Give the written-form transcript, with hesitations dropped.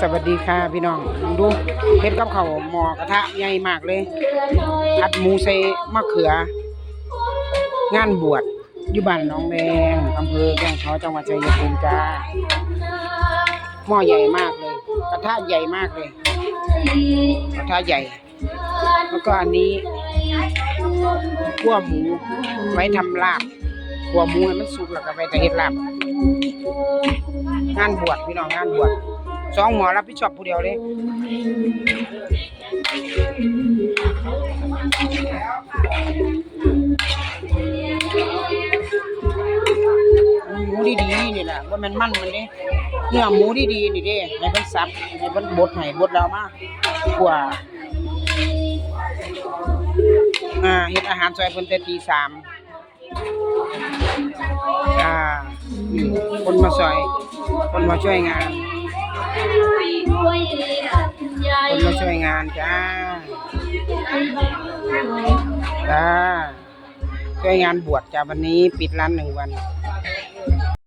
สวัสดีค่ะพี่น้องดูเฮ็ดกับข้าวหม้อกระทะใหญ่มากเลยผัดหมูใส่มะเขืองานบวชอยู่บ้านหนองแดงอำเภอแก่งคอยจังหวัดชัยภูมิจ้าหม้อใหญ่มากเลยกระทะใหญ่มากเลยกระทะใหญ่แล้วก็อันนี้คั่วหมูไว้ทำลาบคั่วหมูให้มันสุกแล้วก็ไปแต่เฮ็ดลาบงานบวชพี่น้องงานบวช2 หมอรับผิดชอบผู้เดียวเลยหมูดีๆนี่แหละว่ามันมันเด้เนื้อหมูดีๆนี่เด้ให้มันสับให้มันบดให้บดแล้วมาคั่วเฮ็ดอาหารซอยเพิ่นแต่ตี 3คนมาซอยคนมาช่วยงานคนมาช่วยงานจ้าช่วยงานบวชจ้าวันนี้ปิดร้าน1 วัน